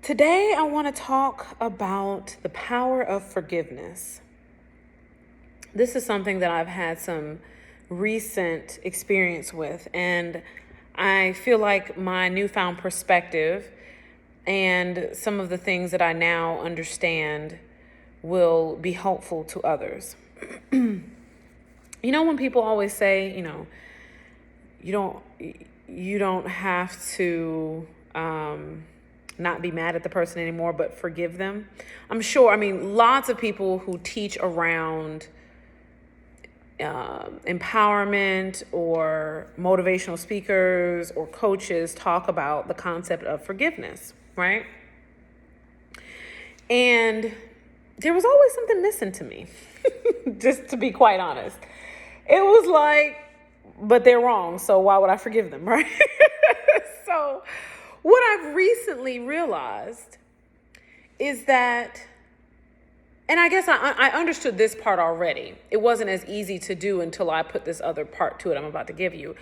Today, I want to talk about the power of forgiveness. This is something that I've had some recent experience with, and I feel like my newfound perspective and some of the things that I now understand will be helpful to others. When people always say, you don't have to not be mad at the person anymore, but forgive them. I'm sure, lots of people who teach around empowerment or motivational speakers or coaches talk about the concept of forgiveness, right? And there was always something missing to me, just to be quite honest. It was like, but they're wrong, so why would I forgive them, right? So what I've recently realized is that, and I guess I understood this part already. It wasn't as easy to do until I put this other part to it I'm about to give you.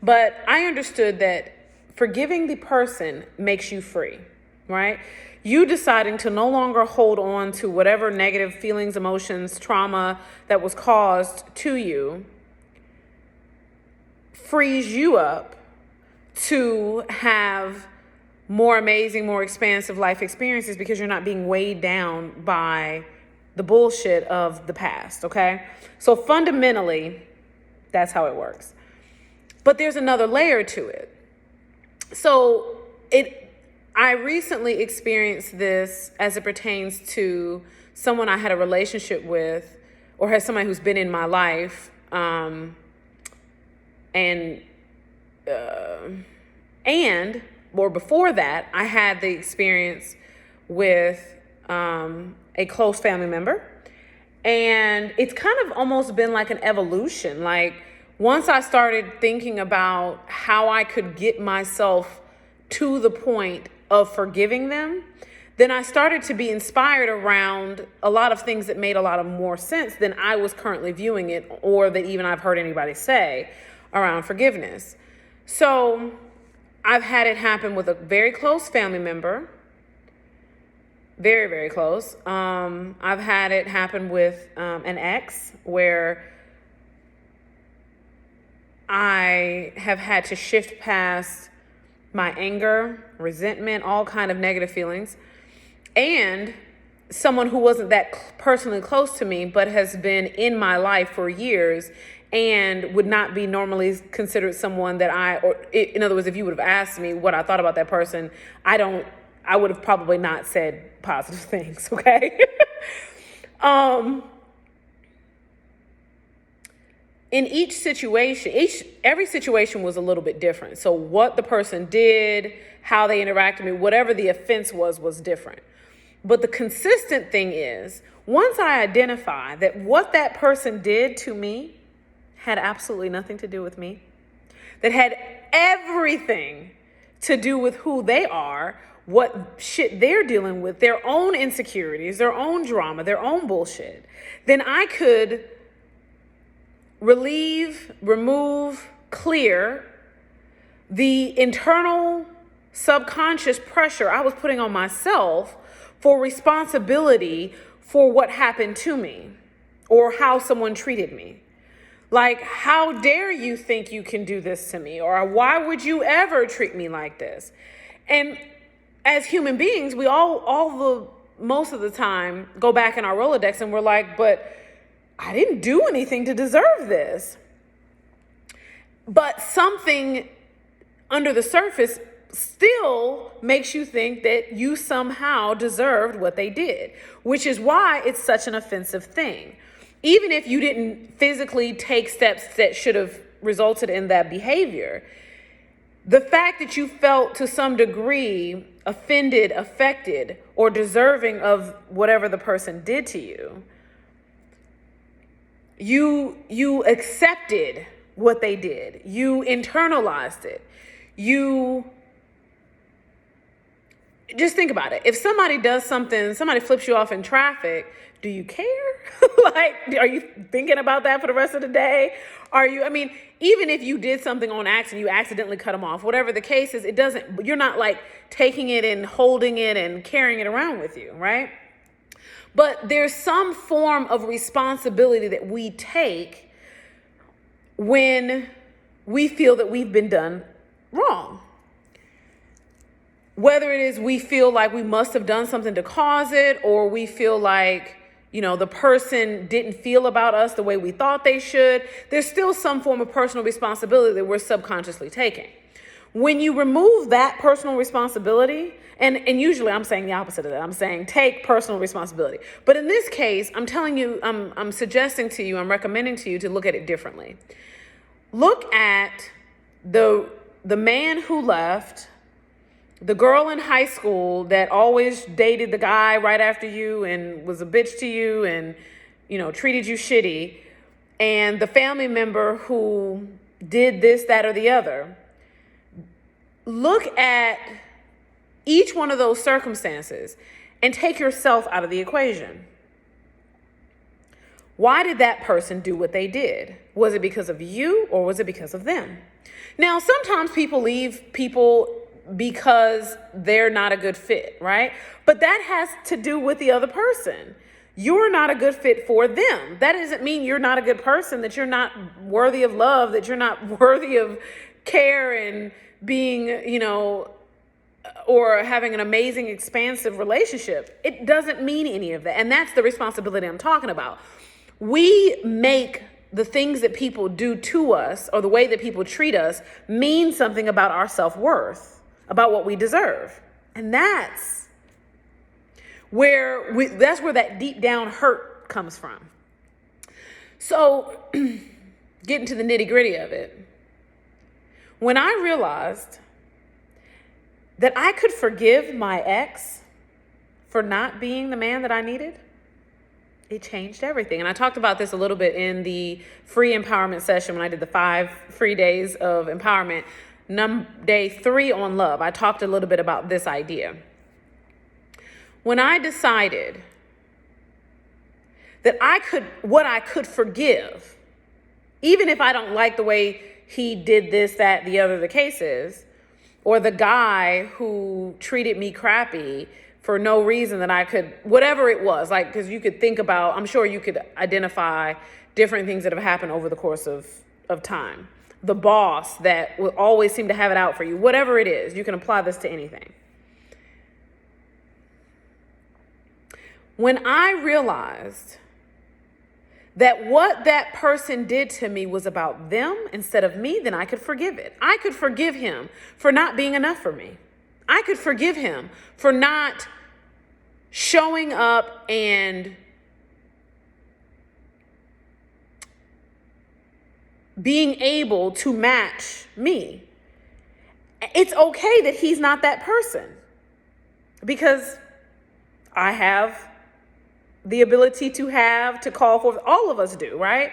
But I understood that forgiving the person makes you free, right? You deciding to no longer hold on to whatever negative feelings, emotions, trauma that was caused to you frees you up to have more amazing, more expansive life experiences because you're not being weighed down by the bullshit of the past, okay? So fundamentally, that's how it works. But there's another layer to it. So I recently experienced this as it pertains to someone I had a relationship with, or has somebody who's been in my life, or before that, I had the experience with a close family member. And it's kind of almost been like an evolution. Like once I started thinking about how I could get myself to the point of forgiving them, then I started to be inspired around a lot of things that made a lot of more sense than I was currently viewing it, or that even I've heard anybody say around forgiveness. So I've had it happen with a very close family member, very, very close. I've had it happen with an ex where I have had to shift past my anger, resentment, all kind of negative feelings, and someone who wasn't that personally close to me, but has been in my life for years and would not be normally considered someone that in other words, if you would have asked me what I thought about that person, I would have probably not said positive things, okay? In each situation, every situation was a little bit different. So what the person did, how they interacted with me, whatever the offense was different. But the consistent thing is, once I identify that what that person did to me had absolutely nothing to do with me, that had everything to do with who they are, what shit they're dealing with, their own insecurities, their own drama, their own bullshit, then I could relieve, remove, clear the internal subconscious pressure I was putting on myself for responsibility for what happened to me or how someone treated me. Like, how dare you think you can do this to me? Or why would you ever treat me like this? And as human beings, we most of the time go back in our Rolodex and we're like, but I didn't do anything to deserve this. But something under the surface still makes you think that you somehow deserved what they did, which is why it's such an offensive thing. Even if you didn't physically take steps that should have resulted in that behavior, the fact that you felt to some degree offended, affected, or deserving of whatever the person did to you, you accepted what they did. You internalized it. You just think about it. If somebody does something, somebody flips you off in traffic, do you care? Like, are you thinking about that for the rest of the day? Even if you did something on accident, you accidentally cut them off, whatever the case is, you're not like taking it and holding it and carrying it around with you, right? But there's some form of responsibility that we take when we feel that we've been done wrong. Whether it is we feel like we must have done something to cause it, or we feel like, the person didn't feel about us the way we thought they should, there's still some form of personal responsibility that we're subconsciously taking. When you remove that personal responsibility, and usually I'm saying the opposite of that, I'm saying take personal responsibility. But in this case, I'm telling you, I'm suggesting to you, I'm recommending to you to look at it differently. Look at the man who left, the girl in high school that always dated the guy right after you and was a bitch to you and, treated you shitty, and the family member who did this, that, or the other. Look at each one of those circumstances and take yourself out of the equation. Why did that person do what they did? Was it because of you, or was it because of them? Now, sometimes people leave people because they're not a good fit, right? But that has to do with the other person. You're not a good fit for them. That doesn't mean you're not a good person, that you're not worthy of love, that you're not worthy of care and being, or having an amazing, expansive relationship. It doesn't mean any of that. And that's the responsibility I'm talking about. We make the things that people do to us, or the way that people treat us, mean something about our self-worth, about what we deserve. And that's where that deep down hurt comes from. So getting to the nitty gritty of it, when I realized that I could forgive my ex for not being the man that I needed, it changed everything. And I talked about this a little bit in the free empowerment session when I did the 5 free days of empowerment. Day 3 on love, I talked a little bit about this idea. When I decided that I could forgive, even if I don't like the way he did this, that, the other, the case is, or the guy who treated me crappy for no reason that I could, whatever it was, like, because you could think about, I'm sure you could identify different things that have happened over the course of time. The boss that will always seem to have it out for you, whatever it is, you can apply this to anything. When I realized that what that person did to me was about them instead of me, then I could forgive it. I could forgive him for not being enough for me. I could forgive him for not showing up and being able to match me. It's okay that he's not that person, because I have the ability to call forth. All of us do, right?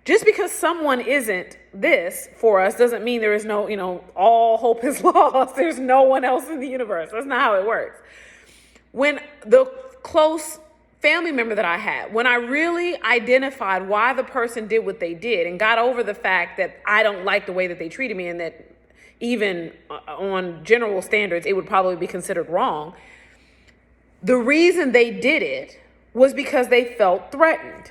Just because someone isn't this for us doesn't mean there is no, all hope is lost. There's no one else in the universe. That's not how it works. When the close family member that I had, when I really identified why the person did what they did and got over the fact that I don't like the way that they treated me, and that even on general standards, it would probably be considered wrong. The reason they did it was because they felt threatened.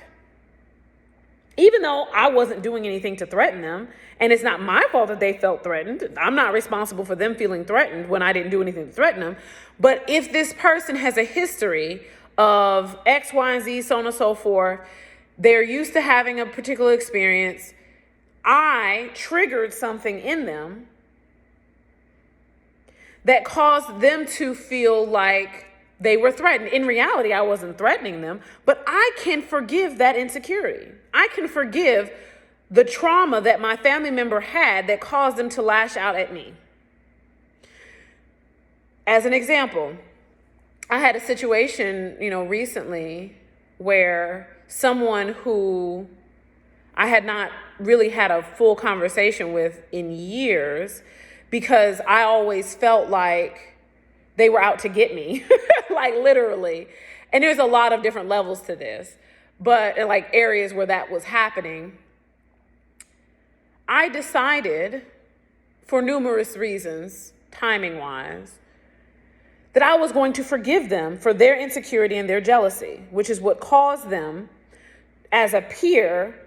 Even though I wasn't doing anything to threaten them, and it's not my fault that they felt threatened. I'm not responsible for them feeling threatened when I didn't do anything to threaten them. But if this person has a history of X, Y, and Z, so on and so forth, they're used to having a particular experience, I triggered something in them that caused them to feel like they were threatened. In reality, I wasn't threatening them, but I can forgive that insecurity. I can forgive the trauma that my family member had that caused them to lash out at me. As an example, I had a situation, recently where someone who I had not really had a full conversation with in years, because I always felt like they were out to get me, like literally. And there's a lot of different levels to this, but like areas where that was happening. I decided, for numerous reasons, timing wise, that I was going to forgive them for their insecurity and their jealousy, which is what caused them as a peer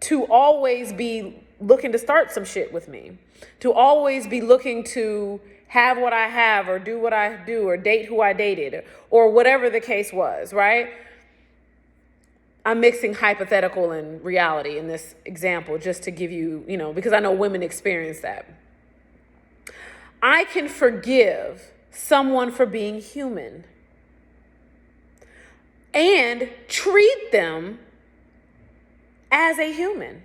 to always be looking to start some shit with me, to always be looking to have what I have or do what I do or date who I dated or whatever the case was, right? I'm mixing hypothetical and reality in this example just to give you, because I know women experience that. I can forgive someone for being human and treat them as a human.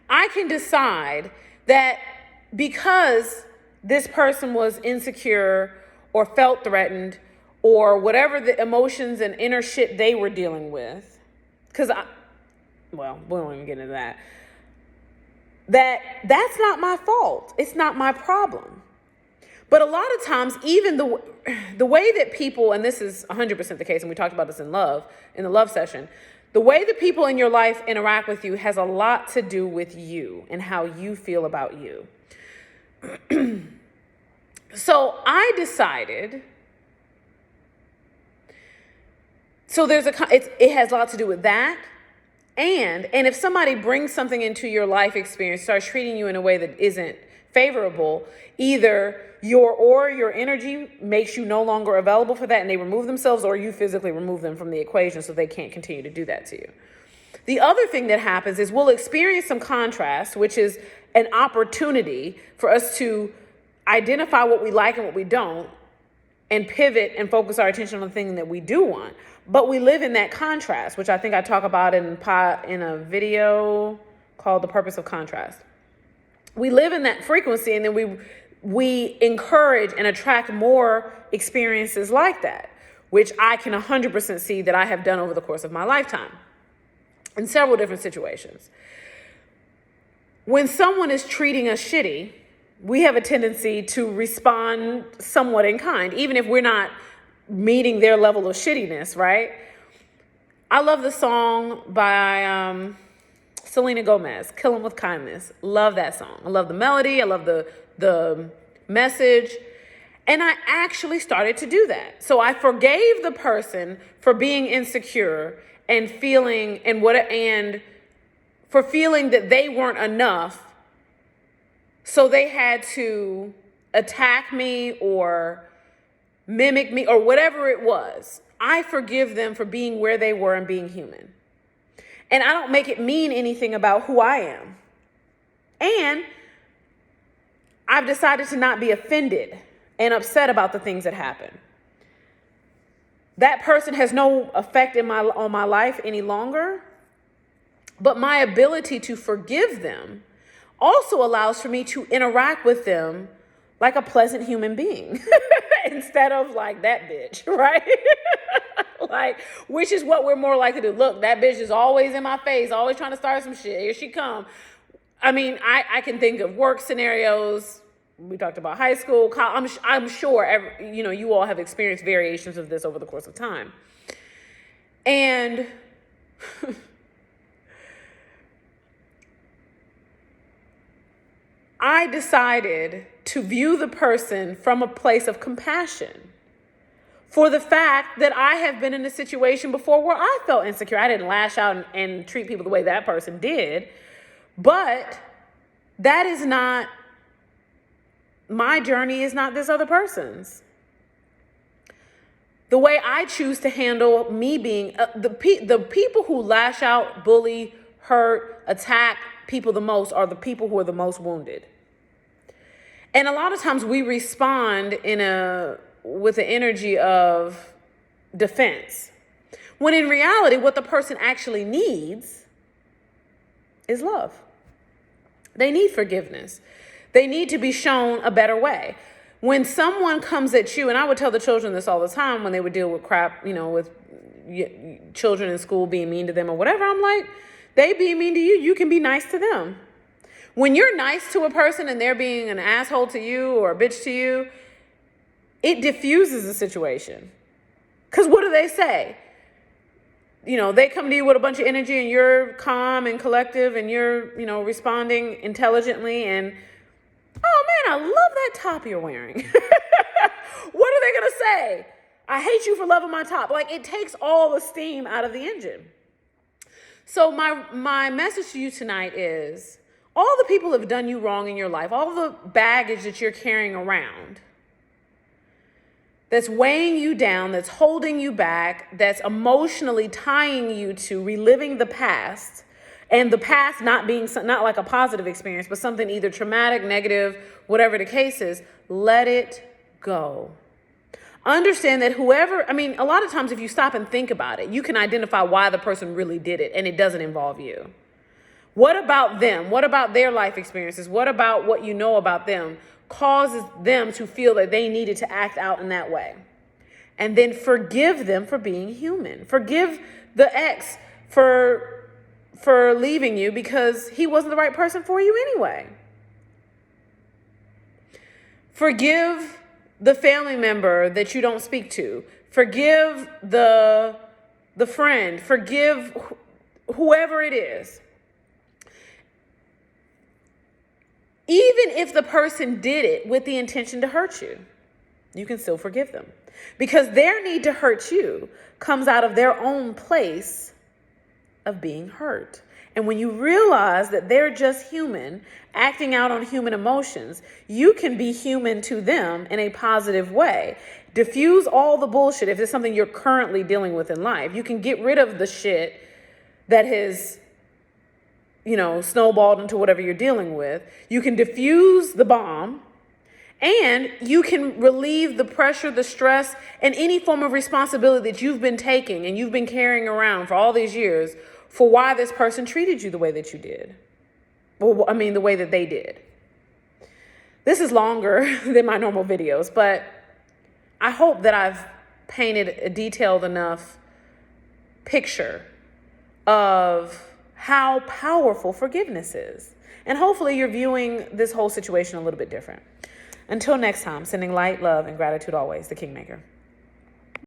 I can decide that because this person was insecure or felt threatened or whatever the emotions and inner shit they were dealing with, we won't even get into that, that's not my fault. It's not my problem. But a lot of times, even the way that people, and this is 100% the case, and we talked about this in the love session, the way that people in your life interact with you has a lot to do with you and how you feel about you. So I decided, it has a lot to do with that. And if somebody brings something into your life experience, starts treating you in a way that isn't favorable, either your energy makes you no longer available for that and they remove themselves, or you physically remove them from the equation so they can't continue to do that to you. The other thing that happens is we'll experience some contrast, which is an opportunity for us to identify what we like and what we don't, and pivot and focus our attention on the thing that we do want. But we live in that contrast, which I think I talk about in a video called The Purpose of Contrast. We live in that frequency, and then we encourage and attract more experiences like that, which I can 100% see that I have done over the course of my lifetime in several different situations. When someone is treating us shitty, we have a tendency to respond somewhat in kind, even if we're not meeting their level of shittiness, right? I love the song by Selena Gomez, Kill 'Em With Kindness. Love that song. I love the melody. I love the message. And I actually started to do that. So I forgave the person for being insecure and for feeling that they weren't enough. So they had to attack me or mimic me or whatever it was. I forgive them for being where they were and being human. And I don't make it mean anything about who I am. And I've decided to not be offended and upset about the things that happen. That person has no effect on my life any longer. But my ability to forgive them also allows for me to interact with them like a pleasant human being instead of like that bitch, right? Which is what we're more likely to do. Look, that bitch is always in my face, always trying to start some shit. Here she come. I mean, I can think of work scenarios. We talked about high school, college. I'm sure you all have experienced variations of this over the course of time. And I decided to view the person from a place of compassion for the fact that I have been in a situation before where I felt insecure. I didn't lash out and treat people the way that person did, but that is not, my journey is not this other person's. The way I choose to handle me being, the people who lash out, bully, hurt, attack people the most are the people who are the most wounded. And a lot of times we respond with the energy of defense, when in reality, what the person actually needs is love. They need forgiveness. They need to be shown a better way. When someone comes at you, and I would tell the children this all the time when they would deal with crap, with children in school being mean to them or whatever, I'm like, they being mean to you, you can be nice to them. When you're nice to a person and they're being an asshole to you or a bitch to you, it diffuses the situation. Because what do they say? They come to you with a bunch of energy and you're calm and collective and you're, responding intelligently and, oh man, I love that top you're wearing. What are they going to say? I hate you for loving my top. Like, it takes all the steam out of the engine. So my message to you tonight is, all the people have done you wrong in your life, all the baggage that you're carrying around, that's weighing you down, that's holding you back, that's emotionally tying you to reliving the past, and the past not being not like a positive experience, but something either traumatic, negative, whatever the case is, let it go. Understand that a lot of times if you stop and think about it, you can identify why the person really did it, and it doesn't involve you. What about them? What about their life experiences? What about what you know about them causes them to feel that they needed to act out in that way? And then forgive them for being human. Forgive the ex for leaving you because he wasn't the right person for you anyway. Forgive the family member that you don't speak to. Forgive the friend. Forgive whoever it is. Even if the person did it with the intention to hurt you, you can still forgive them. Because their need to hurt you comes out of their own place of being hurt. And when you realize that they're just human, acting out on human emotions, you can be human to them in a positive way. Diffuse all the bullshit if it's something you're currently dealing with in life. You can get rid of the shit that has snowballed into whatever you're dealing with. You can diffuse the bomb, and you can relieve the pressure, the stress, and any form of responsibility that you've been taking and you've been carrying around for all these years for why this person treated you the way that you did. The way that they did. This is longer than my normal videos, but I hope that I've painted a detailed enough picture of how powerful forgiveness is. And hopefully you're viewing this whole situation a little bit different. Until next time, sending light, love, and gratitude always, the Kingmaker.